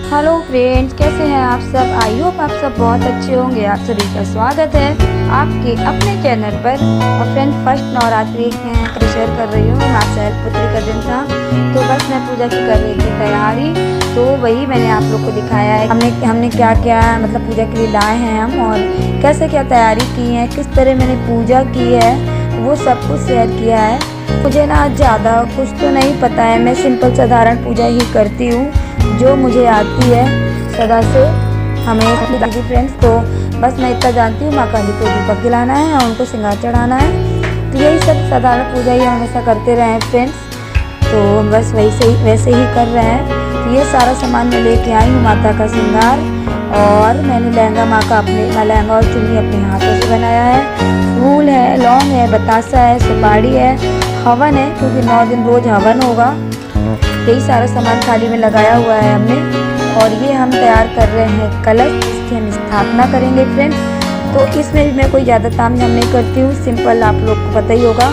Hello friends, कैसे हैं आप सब। आई होप आप सब बहुत अच्छे होंगे। आप सभी का स्वागत है आपके अपने चैनल पर। और फ्रेंड, फर्स्ट नवरात्रि का शेयर कर रही हूँ। माँ शैलपुत्री का दिन था, तो बस मैं पूजा की कर रही थी तैयारी। तो वही मैंने आप लोग को दिखाया है हमने क्या क्या मतलब पूजा के लिए लाए हैं हम, और कैसे क्या तैयारी की है, किस तरह मैंने पूजा की है, वो सब कुछ शेयर किया है। मुझे ना ज़्यादा कुछ तो नहीं पता है, मैं सिंपल साधारण पूजा ही करती हूँ जो मुझे आती है सदा से हमें दादी फ्रेंड्स। तो बस मैं इतना जानती हूँ, माँ काली को दीपक जलाना है और उनको श्रृंगार चढ़ाना है। तो यही सब साधारण पूजा ही हमेशा करते रहे हैं फ्रेंड्स। तो बस वैसे ही कर रहे हैं। तो ये सारा सामान मैं लेके आई हूँ, माता का श्रृंगार, और मैंने लहंगा माँ का अपने लहंगा और चुन्नी अपने हाथों से बनाया है। फूल है, लौंग है, बतासा है, सुपारी है, हवन है क्योंकि 9 दिन रोज हवन होगा। यही सारा सामान थाली में लगाया हुआ है हमने। और ये हम तैयार कर रहे हैं कलश, जिसकी हम स्थापना करेंगे फ्रेंड्स। तो इसमें भी मैं कोई ज़्यादा तामझाम नहीं करती हूँ, सिंपल आप लोग को पता ही होगा।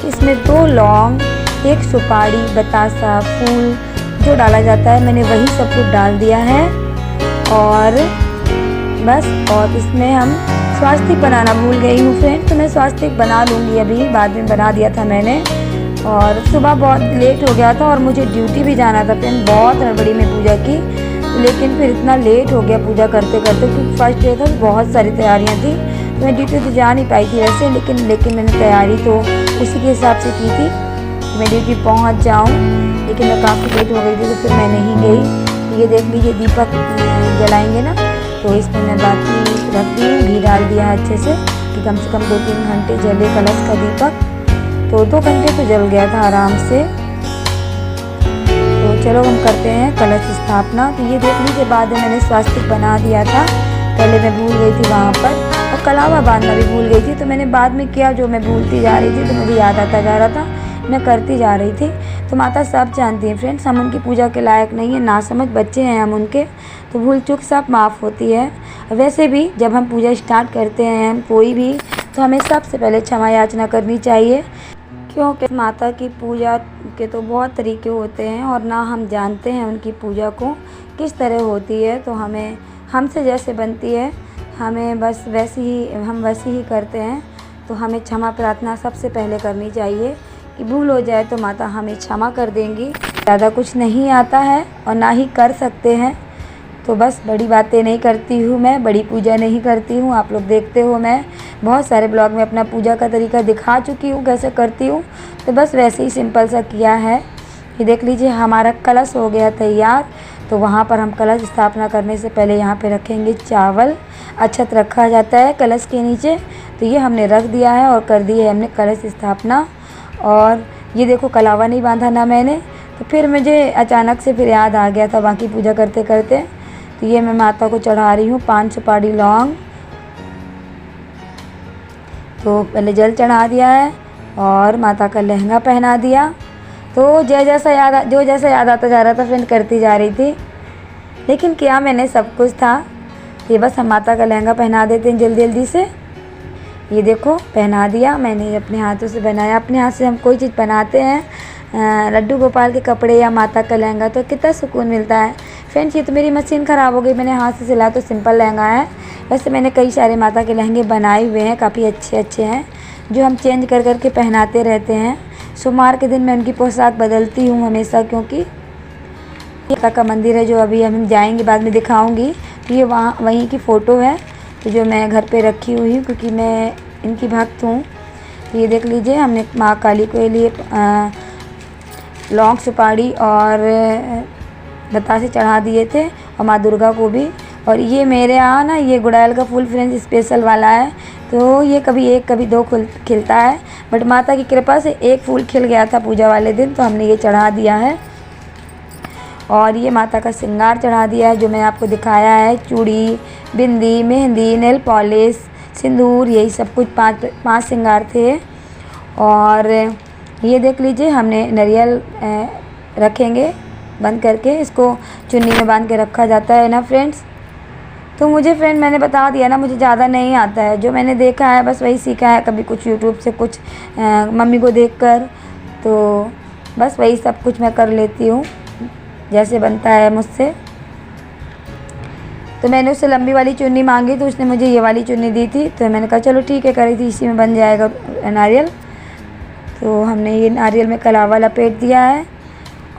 इसमें 2 लौंग, 1 सुपारी, बतासा, फूल जो डाला जाता है, मैंने वही सब कुछ डाल दिया है। और बस, और इसमें हम स्वास्तिक बनाना भूल गई हूँ फ्रेंड्स, तो मैं स्वास्तिक बना लूँगी, अभी बाद में बना दिया था मैंने। और सुबह बहुत लेट हो गया था और मुझे ड्यूटी भी जाना था फ्रेंड। बहुत हड़बड़ी में पूजा की, लेकिन फिर इतना लेट हो गया पूजा करते करते, क्योंकि फर्स्ट डे था, बहुत सारी तैयारियां थी। तो मैं ड्यूटी तो जा नहीं पाई थी वैसे, लेकिन मैंने तैयारी तो उसी के हिसाब से की थी कि मैं ड्यूटी पहुंच जाऊं। लेकिन मैं काफ़ी लेट हो गई थी, तो फिर मैं नहीं गई। तो ये देख लीजिए, दीपक जलाएँगे ना, तो इसमें मैं बाकी रख दी, घी डाल दिया है अच्छे से कि कम से कम 2-3 घंटे जले कलश का दीपक। तो 2 घंटे तो जल गया था आराम से। तो चलो हम करते हैं कलश स्थापना। तो ये देख लीजिए, बाद में मैंने स्वास्तिक बना दिया था, पहले मैं भूल गई थी वहाँ पर, और कलावा बांधना भी भूल गई थी। तो मैंने बाद में किया, जो मैं भूलती जा रही थी तो मुझे याद आता जा रहा था, मैं करती जा रही थी। तो माता सब जानती हैं फ्रेंड्स, हम उनकी पूजा के लायक नहीं है, ना समझ बच्चे हैं हम उनके, तो भूल चूक सब माफ़ होती है। वैसे भी जब हम पूजा स्टार्ट करते हैं हम कोई भी, तो हमें सबसे पहले क्षमा याचना करनी चाहिए, क्योंकि माता की पूजा के तो बहुत तरीके होते हैं और ना हम जानते हैं उनकी पूजा को किस तरह होती है। तो हमें हमसे जैसे बनती है, हमें बस हम वैसे ही करते हैं। तो हमें क्षमा प्रार्थना सबसे पहले करनी चाहिए कि भूल हो जाए तो माता हमें क्षमा कर देंगी। ज़्यादा कुछ नहीं आता है और ना ही कर सकते हैं, तो बस बड़ी बातें नहीं करती हूँ मैं, बड़ी पूजा नहीं करती हूँ। आप लोग देखते हो, मैं बहुत सारे ब्लॉग में अपना पूजा का तरीका दिखा चुकी हूँ कैसे करती हूँ। तो बस वैसे ही सिंपल सा किया है। ये देख लीजिए, हमारा कलश हो गया तैयार। तो वहाँ पर हम कलश स्थापना करने से पहले यहाँ पे रखेंगे चावल, अक्षत रखा जाता है कलश के नीचे। तो ये हमने रख दिया है और कर दी है हमने कलश स्थापना। और ये देखो, कलावा नहीं बांधा ना मैंने, तो फिर मुझे अचानक से फिर याद आ गया था बाकी पूजा करते करते। तो ये मैं माता को चढ़ा रही हूँ 5 सुपारी लौंग। तो पहले जल चढ़ा दिया है और माता का लहंगा पहना दिया। तो जो जैसा याद आता जा रहा था फ्रेंड, करती जा रही थी, लेकिन क्या मैंने सब कुछ था। ये बस हम माता का लहंगा पहना देते हैं जल्दी जल्दी से। ये देखो, पहना दिया मैंने, अपने हाथों से बनाया। अपने हाथ से हम कोई चीज़ बनाते हैं, लड्डू गोपाल के कपड़े या माता का लहंगा, तो कितना सुकून मिलता है फ्रेंड्स। ये तो मेरी मशीन ख़राब हो गई, मैंने हाथ से सिला, तो सिंपल लहंगा है। वैसे मैंने कई सारे माता के लहंगे बनाए हुए हैं, काफ़ी अच्छे अच्छे हैं, जो हम चेंज कर कर के पहनाते रहते हैं। सोमवार के दिन मैं उनकी पोशाक बदलती हूँ हमेशा, क्योंकि माता का मंदिर है जो अभी हम जाएंगे, बाद में दिखाऊंगी। तो ये वहीं की फ़ोटो है, तो जो मैं घर पे रखी हुई हूँ क्योंकि मैं इनकी भक्त हूँ। तो ये देख लीजिए, हमने माँ काली के लिए लौंग, सुपारी और बतासे चढ़ा दिए थे, और माँ दुर्गा को भी। और ये मेरे यहाँ ना, ये गुड़ैल का फूल फ्रेंड्स स्पेशल वाला है, तो ये कभी 1 कभी 2 खिलता है, बट माता की कृपा से 1 फूल खिल गया था पूजा वाले दिन, तो हमने ये चढ़ा दिया है। और ये माता का श्रृंगार चढ़ा दिया है, जो मैं आपको दिखाया है, चूड़ी, बिंदी, मेहंदी, नेल पॉलिश, सिंदूर, यही सब कुछ 5 श्रृंगार थे। और ये देख लीजिए, हमने नारियल रखेंगे बंद करके, इसको चुन्नी में बांध के रखा जाता है ना फ्रेंड्स। तो मुझे फ्रेंड, मैंने बता दिया ना, मुझे ज़्यादा नहीं आता है, जो मैंने देखा है बस वही सीखा है, कभी कुछ यूट्यूब से, कुछ मम्मी को देखकर, तो बस वही सब कुछ मैं कर लेती हूँ जैसे बनता है मुझसे। तो मैंने उससे लंबी वाली चुन्नी मांगी तो उसने मुझे ये वाली चुन्नी दी थी। तो मैंने कहा चलो ठीक है, करी थी इसी में बन जाएगा नारियल। तो हमने ये नारियल में कलावा लपेट दिया है।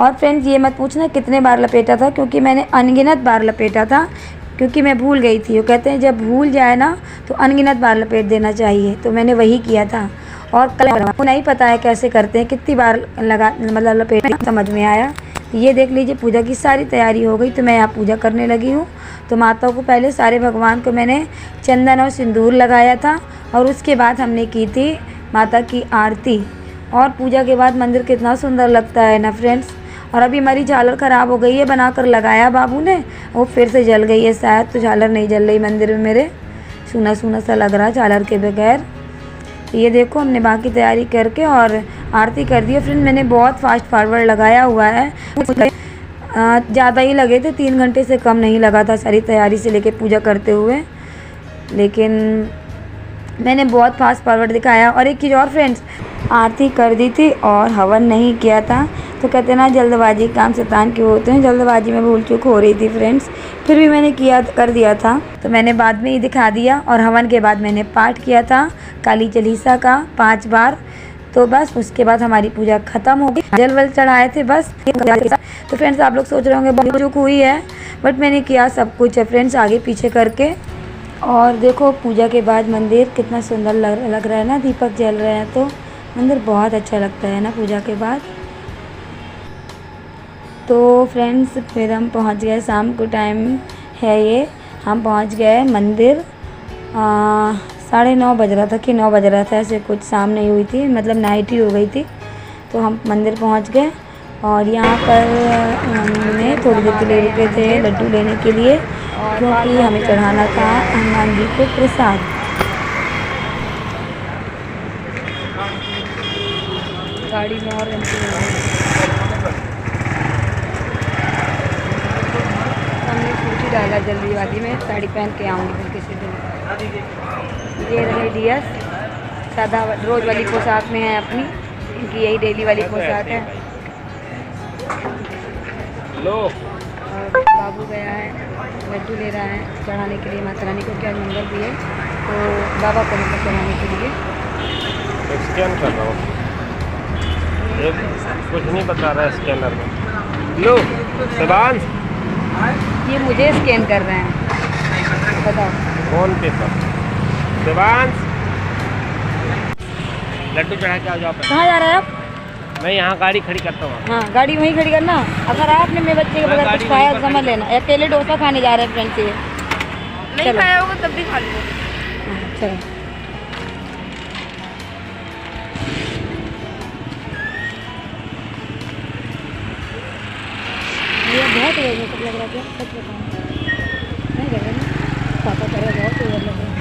और फ्रेंड्स ये मत पूछना कितने बार लपेटा था, क्योंकि मैंने अनगिनत बार लपेटा था, क्योंकि मैं भूल गई थी। वो कहते हैं जब भूल जाए ना तो अनगिनत बार लपेट देना चाहिए, तो मैंने वही किया था। और कल को नहीं पता है कैसे करते हैं, कितनी बार लगा मतलब लपेट, समझ में आया। ये देख लीजिए पूजा की सारी तैयारी हो गई, तो मैं यहाँ पूजा करने लगी हूँ। तो माता को पहले सारे भगवान को मैंने चंदन और सिंदूर लगाया था, और उसके बाद हमने की थी माता की आरती। और पूजा के बाद मंदिर कितना सुंदर लगता है ना फ्रेंड्स। और अभी हमारी झालर ख़राब हो गई है, बनाकर लगाया बाबू ने, वो फिर से जल गई है शायद, तो झालर नहीं जल रही मंदिर में मेरे, सूना सूना सा लग रहा है झालर के बगैर। ये देखो हमने बाकी तैयारी करके और आरती कर दी है। फ्रेंड मैंने बहुत फास्ट फॉरवर्ड लगाया हुआ है, ज़्यादा ही लगे थे, 3 घंटे से कम नहीं लगा था सारी तैयारी से लेके पूजा करते हुए, लेकिन मैंने बहुत फास्ट फॉरवर्ड दिखाया। और एक चीज़ और फ्रेंड्स, आरती कर दी थी और हवन नहीं किया था। तो कहते ना जल्दबाजी काम शैतान के होते हैं, जल्दबाजी में भूल चूक हो रही थी फ्रेंड्स, फिर भी मैंने कर दिया था। तो मैंने बाद में ही दिखा दिया। और हवन के बाद मैंने पाठ किया था काली चालीसा का 5 बार। तो बस उसके बाद हमारी पूजा ख़त्म हो गई, जल वल चढ़ाए थे बस। तो फ्रेंड्स आप लोग सोच रहे होंगे बहुत चूक हुई है, बट मैंने किया सब कुछ है फ्रेंड्स आगे पीछे करके। और देखो पूजा के बाद मंदिर कितना सुंदर लग रहा है ना, दीपक जल रहे हैं तो मंदिर बहुत अच्छा लगता है ना पूजा के बाद। तो फ्रेंड्स फिर हम पहुंच गए, शाम को टाइम है ये, हम पहुंच गए मंदिर। 9:30 बज रहा था कि 9 बज रहा था, ऐसे कुछ शाम नहीं हुई थी, मतलब नाइट ही हो गई थी। तो हम मंदिर पहुंच गए और यहाँ पर हमने थोड़ी देर के लिए रुके थे लड्डू लेने के लिए, क्योंकि हमें चढ़ाना था हनुमान जी को प्रसाद। गाड़ी में और हमने सूची डाला जल्दीबाजी में, साड़ी पहन के आऊँगी फिर किसी दिन। ये रहे डीएस, सादा रोज़ वाली पोशाक में है अपनी, इनकी यही डेली वाली पोशाक है। लो बाबू गया है लड्डू ले रहा है चढ़ाने के लिए माता रानी को, क्या मंगल भी है तो बाबा को मतलब चढ़ाने के लिए स्कैन कर रहा हूँ, कुछ नहीं बता रहा है स्कैनर में। लो शिवांश, ये मुझे स्कैन कर रहे हैं, बताओ फोन पे पर। शिवांश लड्डू चढ़ा के आ जाओ। कहाँ जा रहे हैं आप? मैं यहाँ गाड़ी खड़ी करता हूँ। हाँ गाड़ी वहीं खड़ी करना। अगर आपने मेरे बच्चे के बगैर कुछ खाया तो समझ लेना, अकेले डोसा खाने जा रहे हैं फ्रेंड्स। ये नहीं खाया होगा तब भी खा लो। चलो ये बहुत ओवर मेकअप लग रहा है, क्या सच बताऊँ नहीं लग रहा ना, पापा कह रहे बहुत ओवर लग रहा है।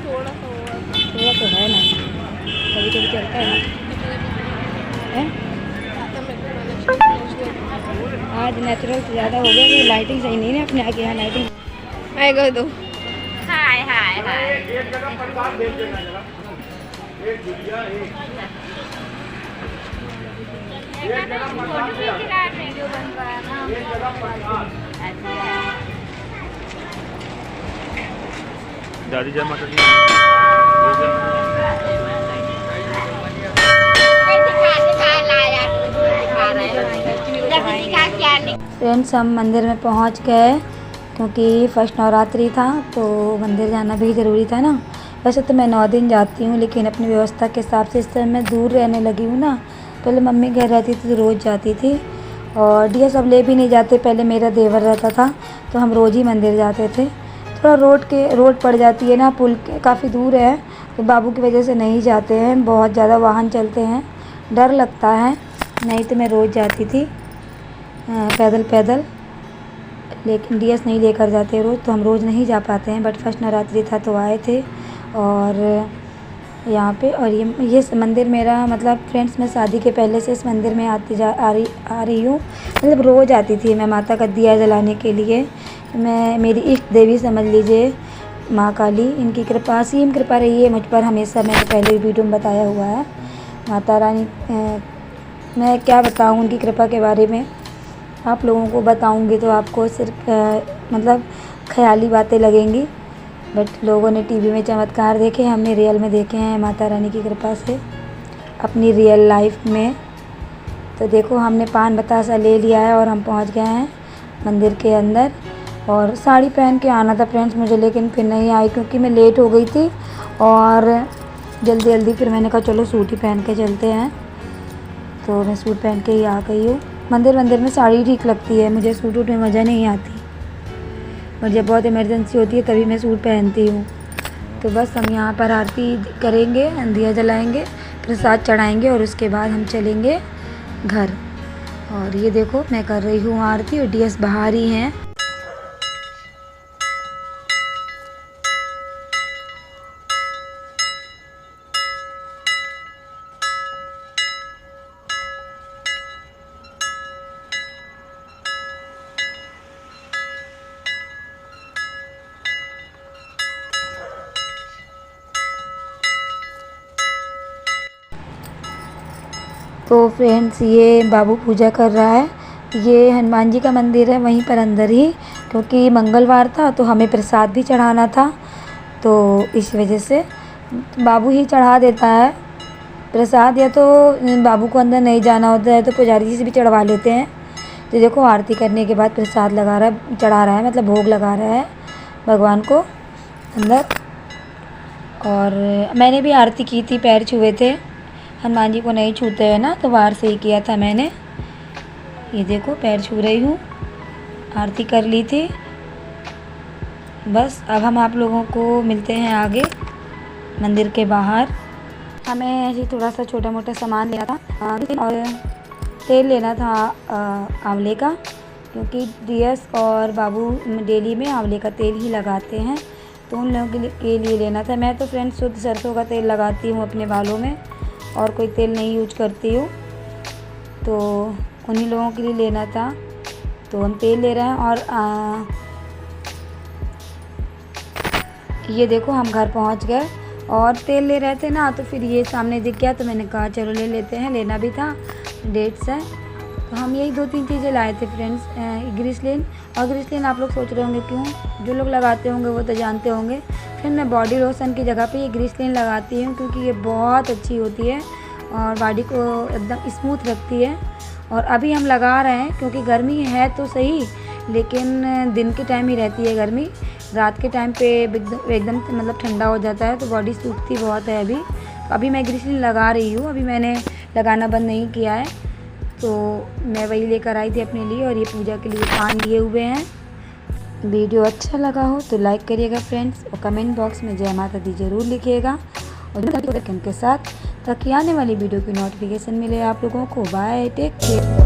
थोड़ा तो है ना, कभी कभी चलता है ना। आज नेचुरल से ज़्यादा हो गया कि लाइटिंग सही नहीं है अपने आगे, यहाँ लाइटिंग आएगा दो। हाय हाय हाय दादी जय माता दी। फ्रेंड्स हम मंदिर में पहुंच गए, क्योंकि फर्स्ट नवरात्रि था तो मंदिर जाना भी ज़रूरी था ना। वैसे तो मैं 9 दिन जाती हूँ, लेकिन अपनी व्यवस्था के हिसाब से इस समय मैं दूर रहने लगी हूँ ना। पहले मम्मी घर रहती थी तो रोज़ जाती थी, और दिया सब ले भी नहीं जाते, पहले मेरा देवर रहता था तो हम रोज़ ही मंदिर जाते थे। थोड़ा रोड पड़ जाती है ना, पुल काफ़ी दूर है, तो बाबू की वजह से नहीं जाते हैं, बहुत ज़्यादा वाहन चलते हैं, डर लगता है। नहीं तो मैं रोज़ जाती थी पैदल, लेकिन डीएस नहीं लेकर जाते रोज़, तो हम रोज़ नहीं जा पाते हैं। बट फर्स्ट नवरात्रि था तो आए थे और यहाँ पे। और ये मंदिर मेरा मतलब फ्रेंड्स, मैं शादी के पहले से इस मंदिर में आ रही हूँ, मतलब रोज़ आती थी मैं माता का दिया जलाने के लिए। मैं मेरी इष्ट देवी समझ लीजिए माँ काली, इनकी कृपा असीम कृपा रही है मुझ पर हमेशा। मैंने पहले वीडियो में बताया हुआ है। माता रानी मैं क्या बताऊँ उनकी कृपा के बारे में, आप लोगों को बताऊंगी तो आपको सिर्फ मतलब ख्याली बातें लगेंगी, बट लोगों ने टीवी में चमत्कार देखे, हमने रियल में देखे हैं माता रानी की कृपा से अपनी रियल लाइफ में। तो देखो हमने पान बतासा ले लिया है और हम पहुंच गए हैं मंदिर के अंदर। और साड़ी पहन के आना था फ्रेंड्स मुझे, लेकिन फिर नहीं आई क्योंकि मैं लेट हो गई थी और जल्दी फिर मैंने कहा चलो सूट ही पहन के चलते हैं। तो मैं सूट पहन के ही आ गई हूँ। मंदिर में साड़ी ठीक लगती है, मुझे सूट वूट में मज़ा नहीं आती, और जब बहुत इमरजेंसी होती है तभी मैं सूट पहनती हूँ। तो बस हम यहाँ पर आरती करेंगे, दिया जलाएंगे, प्रसाद चढ़ाएंगे और उसके बाद हम चलेंगे घर। और ये देखो मैं कर रही हूँ आरती और डीएस बाहर ही हैं। तो फ्रेंड्स ये बाबू पूजा कर रहा है। ये हनुमान जी का मंदिर है वहीं पर अंदर ही, क्योंकि मंगलवार था तो हमें प्रसाद भी चढ़ाना था, तो इस वजह से बाबू ही चढ़ा देता है प्रसाद, या तो बाबू को अंदर नहीं जाना होता है तो पुजारी जी से भी चढ़वा लेते हैं। तो देखो आरती करने के बाद प्रसाद लगा रहा है, चढ़ा रहा है, मतलब भोग लगा रहा है भगवान को अंदर। और मैंने भी आरती की थी, पैर छुए थे, हनुमान जी को नहीं छूते हैं ना, तो बाहर से ही किया था मैंने। ये देखो पैर छू रही हूँ, आरती कर ली थी। बस अब हम आप लोगों को मिलते हैं आगे मंदिर के बाहर। हमें ऐसे थोड़ा सा छोटा मोटा सामान लेना था और तेल लेना था आंवले का, क्योंकि डीएस और बाबू डेली में आंवले का तेल ही लगाते हैं, तो उन लोगों के लिए लेना था। मैं तो फ्रेंड्स शुद्ध सरसों का तेल लगाती हूँ अपने बालों में और कोई तेल नहीं यूज करती हूँ, तो उन्हीं लोगों के लिए लेना था। तो हम तेल ले रहे हैं और ये देखो हम घर पहुँच गए और तेल ले रहे थे ना, तो फिर ये सामने दिख गया तो मैंने कहा चलो ले लेते हैं, लेना भी था, डेट्स है। तो हम यही 2-3 चीज़ें लाए थे फ्रेंड्स, ग्रिसलिन। और ग्रिसलिन आप लोग सोच रहे होंगे क्यों, जो लोग लगाते होंगे वो तो जानते होंगे। फिर मैं बॉडी लोशन की जगह पे ये ग्रिसलिन लगाती हूँ, क्योंकि ये बहुत अच्छी होती है और बॉडी को एकदम स्मूथ रखती है। और अभी हम लगा रहे हैं क्योंकि गर्मी है तो सही, लेकिन दिन के टाइम ही रहती है गर्मी, रात के टाइम पे एकदम मतलब ठंडा हो जाता है, तो बॉडी सूखती बहुत है। अभी मैं ग्रिसलिन लगा रही हूँ, अभी मैंने लगाना बंद नहीं किया है। तो मैं वही लेकर आई थी अपने लिए, और ये पूजा के लिए पान लिए हुए हैं। वीडियो अच्छा लगा हो तो लाइक करिएगा फ्रेंड्स, और कमेंट बॉक्स में जय माता दी ज़रूर लिखिएगा और के साथ, ताकि आने वाली वीडियो की नोटिफिकेशन मिले आप लोगों को। Bye, take care.